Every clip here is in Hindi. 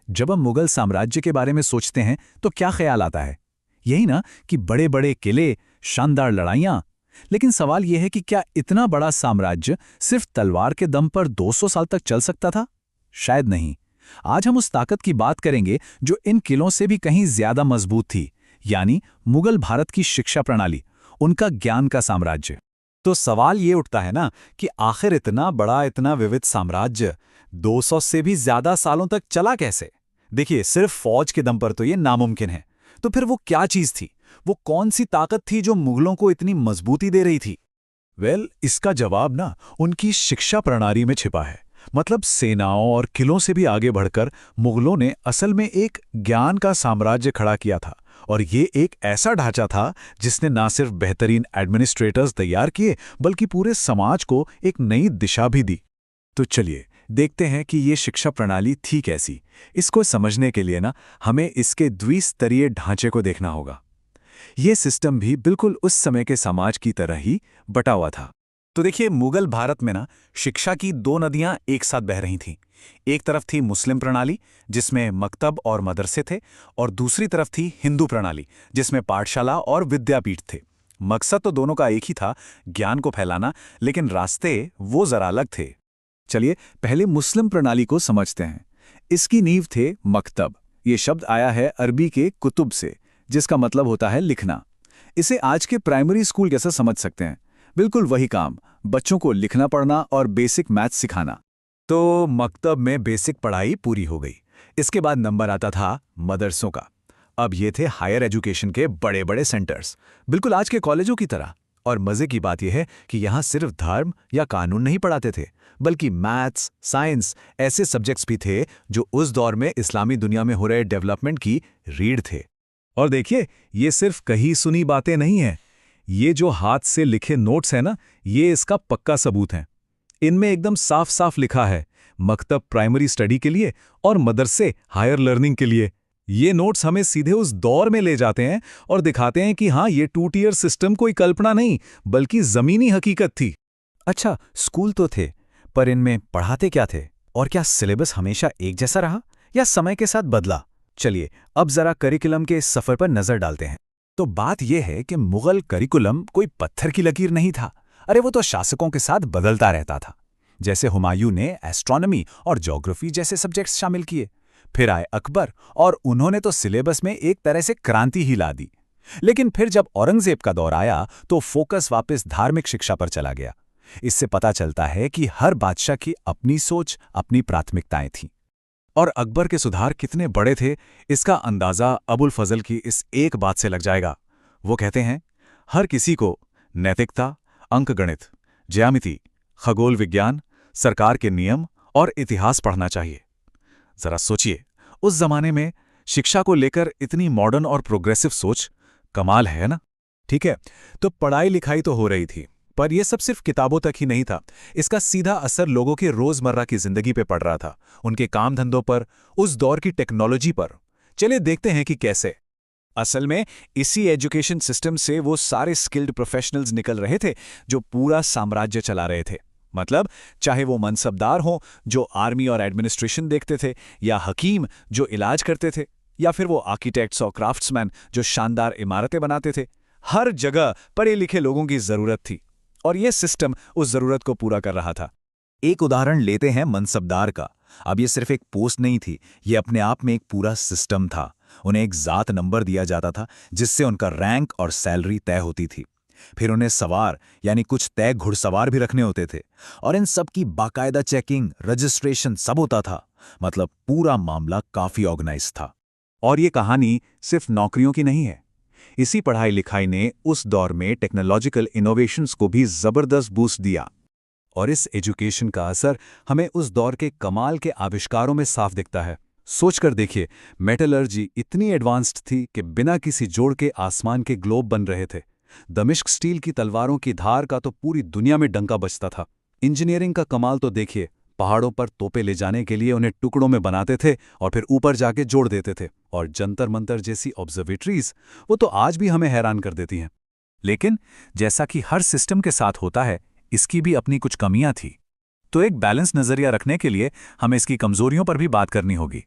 जब हम मुगल साम्राज्य के बारे में सोचते हैं तो क्या ख्याल आता है? यही ना कि बड़े बड़े किले, शानदार लड़ाइयां। लेकिन सवाल यह है कि क्या इतना बड़ा साम्राज्य सिर्फ तलवार के दम पर 200 साल तक चल सकता था? शायद नहीं। आज हम उस ताकत की बात करेंगे जो इन किलों से भी कहीं ज्यादा मजबूत थी, यानी मुगल भारत की शिक्षा प्रणाली, उनका ज्ञान का साम्राज्य। तो सवाल ये उठता है ना कि आखिर इतना बड़ा, इतना विविध साम्राज्य 200 से भी ज्यादा सालों तक चला कैसे? देखिए, सिर्फ फौज के दम पर तो ये नामुमकिन है। तो फिर वो क्या चीज थी? वो कौन सी ताकत थी जो मुगलों को इतनी मजबूती दे रही थी? इसका जवाब ना उनकी शिक्षा प्रणाली में छिपा है। मतलब सेनाओं और किलों से भी आगे बढ़कर मुगलों ने असल में एक ज्ञान का साम्राज्य खड़ा किया था। और ये एक ऐसा ढांचा था जिसने ना सिर्फ बेहतरीन एडमिनिस्ट्रेटर्स तैयार किए, बल्कि पूरे समाज को एक नई दिशा भी दी। तो चलिए देखते हैं कि ये शिक्षा प्रणाली थी कैसी। इसको समझने के लिए ना हमें इसके द्विस्तरीय ढांचे को देखना होगा। ये सिस्टम भी बिल्कुल उस समय के समाज की तरह ही बटा हुआ था। तो देखिए, मुगल भारत में ना शिक्षा की दो नदियां एक साथ बह रही थीं। एक तरफ थी मुस्लिम प्रणाली, जिसमें मकतब और मदरसे थे, और दूसरी तरफ थी हिंदू प्रणाली, जिसमें पाठशाला और विद्यापीठ थे। मकसद तो दोनों का एक ही था, ज्ञान को फैलाना, लेकिन रास्ते वो जरा अलग थे। चलिए पहले मुस्लिम प्रणाली को समझते हैं। इसकी नींव थे मकतब। ये शब्द आया है अरबी के कुतुब से, जिसका मतलब होता है लिखना। इसे आज के प्राइमरी स्कूल जैसा समझ सकते हैं। बिल्कुल वही काम, बच्चों को लिखना पढ़ना और बेसिक मैथ्स सिखाना। तो मकतब में बेसिक पढ़ाई पूरी हो गई। इसके बाद नंबर आता था मदरसों का। अब ये थे हायर एजुकेशन के बड़े बड़े सेंटर्स, बिल्कुल आज के कॉलेजों की तरह। और मजे की बात यह है कि यहाँ सिर्फ धर्म या कानून नहीं पढ़ाते थे, बल्कि मैथ्स, साइंस, ऐसे सब्जेक्ट्स भी थे जो उस दौर में इस्लामी दुनिया में हो रहे डेवलपमेंट की रीढ़ थे। और देखिए, ये सिर्फ कही सुनी बातें नहीं हैं। ये जो हाथ से लिखे नोट्स हैं ना, ये इसका पक्का सबूत हैं। इनमें एकदम साफ साफ लिखा है, मकतब प्राइमरी स्टडी के लिए और मदरसे हायर लर्निंग के लिए। ये नोट्स हमें सीधे उस दौर में ले जाते हैं और दिखाते हैं कि हाँ, ये 2 टियर सिस्टम कोई कल्पना नहीं, बल्कि जमीनी हकीकत थी। अच्छा, स्कूल तो थे, पर इनमें पढ़ाते क्या थे? और क्या सिलेबस हमेशा एक जैसा रहा या समय के साथ बदला? चलिए अब जरा करिकुलम के इस सफर पर नजर डालते हैं। तो बात यह है कि मुगल करिकुलम कोई पत्थर की लकीर नहीं था। अरे वो तो शासकों के साथ बदलता रहता था। जैसे हुमायूं ने एस्ट्रोनॉमी और ज्योग्राफी जैसे सब्जेक्ट्स शामिल किए, फिर आए अकबर और उन्होंने तो सिलेबस में एक तरह से क्रांति ही ला दी। लेकिन फिर जब औरंगजेब का दौर आया तो फोकस वापस धार्मिक शिक्षा पर चला गया। इससे पता चलता है कि हर बादशाह की अपनी सोच, अपनी प्राथमिकताएं थीं। और अकबर के सुधार कितने बड़े थे, इसका अंदाजा अबुल फजल की इस एक बात से लग जाएगा। वो कहते हैं, हर किसी को नैतिकता, अंकगणित, ज्यामिति, खगोल विज्ञान, सरकार के नियम और इतिहास पढ़ना चाहिए। जरा सोचिए, उस जमाने में शिक्षा को लेकर इतनी मॉडर्न और प्रोग्रेसिव सोच, कमाल है ना? ठीक है, तो पढ़ाई लिखाई तो हो रही थी, पर यह सब सिर्फ किताबों तक ही नहीं था। इसका सीधा असर लोगों के रोजमर्रा की जिंदगी पे पड़ रहा था, उनके काम धंधों पर, उस दौर की टेक्नोलॉजी पर। चलिए देखते हैं कि कैसे। असल में इसी एजुकेशन सिस्टम से वो सारे स्किल्ड प्रोफेशनल्स निकल रहे थे जो पूरा साम्राज्य चला रहे थे। मतलब चाहे वो मनसबदार हों जो आर्मी और एडमिनिस्ट्रेशन देखते थे, या हकीम जो इलाज करते थे, या फिर वो आर्किटेक्ट्स और क्राफ्ट्समैन जो शानदार इमारतें बनाते थे। हर जगह पढ़े लिखे लोगों की जरूरत थी और यह सिस्टम उस जरूरत को पूरा कर रहा था। एक उदाहरण लेते हैं मनसबदार का। अब ये सिर्फ एक पोस्ट नहीं थी, ये अपने आप में एक पूरा सिस्टम था। उन्हें एक जात नंबर दिया जाता था जिससे उनका रैंक और सैलरी तय होती थी। फिर उन्हें सवार यानी कुछ तय घुड़सवार भी रखने होते थे, और इन सब की बाकायदा चेकिंग, रजिस्ट्रेशन सब होता था। मतलब पूरा मामला काफी ऑर्गेनाइज था। और ये कहानी सिर्फ नौकरियों की नहीं है। इसी पढ़ाई लिखाई ने उस दौर में टेक्नोलॉजिकल इनोवेशंस को भी जबरदस्त बूस्ट दिया। और इस एजुकेशन का असर हमें उस दौर के कमाल के आविष्कारों में साफ दिखता है। सोचकर देखिए, मेटलर्जी इतनी एडवांस्ड थी कि बिना किसी जोड़ के आसमान के ग्लोब बन रहे थे। दमिश्क स्टील की तलवारों की धार का तो पूरी दुनिया में डंका बजता था। इंजीनियरिंग का कमाल तो देखिए, पहाड़ों पर तोपे ले जाने के लिए उन्हें टुकड़ों में बनाते थे और फिर ऊपर जाके जोड़ देते थे। और जंतर मंतर जैसी ऑब्जर्वेटरीज, वो तो आज भी हमें हैरान कर देती हैं। लेकिन जैसा कि हर सिस्टम के साथ होता है, इसकी भी अपनी कुछ कमियां थी। तो एक बैलेंस नजरिया रखने के लिए हमें इसकी कमजोरियों पर भी बात करनी होगी।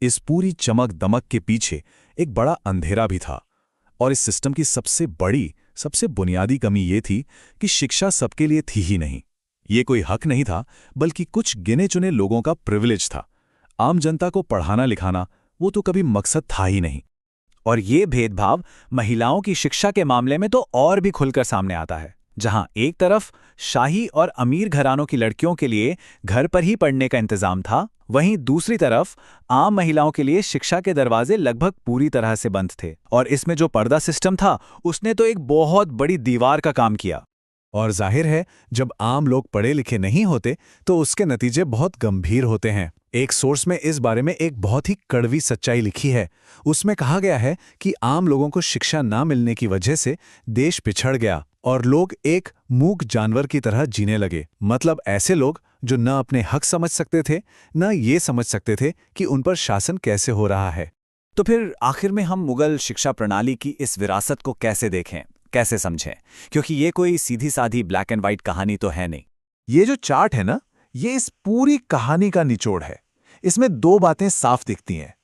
इस पूरी चमक दमक के पीछे एक बड़ा अंधेरा भी था, और इस सिस्टम की सबसे बुनियादी कमी ये थी कि शिक्षा सबके लिए थी ही नहीं। ये कोई हक नहीं था, बल्कि कुछ गिने चुने लोगों का प्रिविलेज था। आम जनता को पढ़ाना लिखाना वो तो कभी मकसद था ही नहीं। और ये भेदभाव महिलाओं की शिक्षा के मामले में तो और भी खुलकर सामने आता है, जहां एक तरफ शाही और अमीर घरानों की लड़कियों के लिए घर पर ही पढ़ने का इंतजाम था, वहीं दूसरी तरफ आम महिलाओं के लिए शिक्षा के दरवाजे लगभग पूरी तरह से बंद थे। और इसमें जो पर्दा सिस्टम था, उसने तो एक बहुत बड़ी दीवार का काम किया। और जाहिर है, जब आम लोग पढ़े लिखे नहीं होते तो उसके नतीजे बहुत गंभीर होते हैं। एक सोर्स में इस बारे में एक बहुत ही कड़वी सच्चाई लिखी है। उसमें कहा गया है कि आम लोगों को शिक्षा ना मिलने की वजह से देश पिछड़ गया और लोग एक मूक जानवर की तरह जीने लगे। मतलब ऐसे लोग जो न अपने हक समझ सकते थे, न ये समझ सकते थे कि उन पर शासन कैसे हो रहा है। तो फिर आखिर में हम मुगल शिक्षा प्रणाली की इस विरासत को कैसे देखें, कैसे समझें? क्योंकि ये कोई सीधी साधी ब्लैक एंड व्हाइट कहानी तो है नहीं। ये जो चार्ट है ना, ये इस पूरी कहानी का निचोड़ है। इसमें दो बातें साफ दिखती हैं।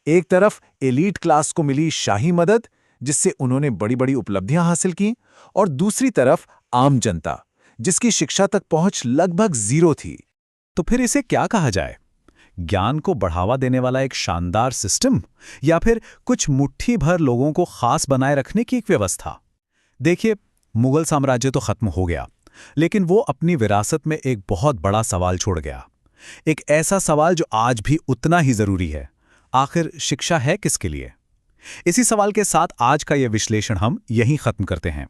एक तरफ एलीट क्लास को मिली शाही मदद, जिससे उन्होंने बड़ी बड़ी उपलब्धियां हासिल की, और दूसरी तरफ आम जनता, जिसकी शिक्षा तक पहुंच लगभग जीरो थी। तो फिर इसे क्या कहा जाए? ज्ञान को बढ़ावा देने वाला एक शानदार सिस्टम, या फिर कुछ मुट्ठी भर लोगों को खास बनाए रखने की एक व्यवस्था? देखिए, मुगल साम्राज्य तो खत्म हो गया, लेकिन वो अपनी विरासत में एक बहुत बड़ा सवाल छोड़ गया। एक ऐसा सवाल जो आज भी उतना ही जरूरी है। आखिर शिक्षा है किसके लिए? इसी सवाल के साथ आज का यह विश्लेषण हम यहीं खत्म करते हैं।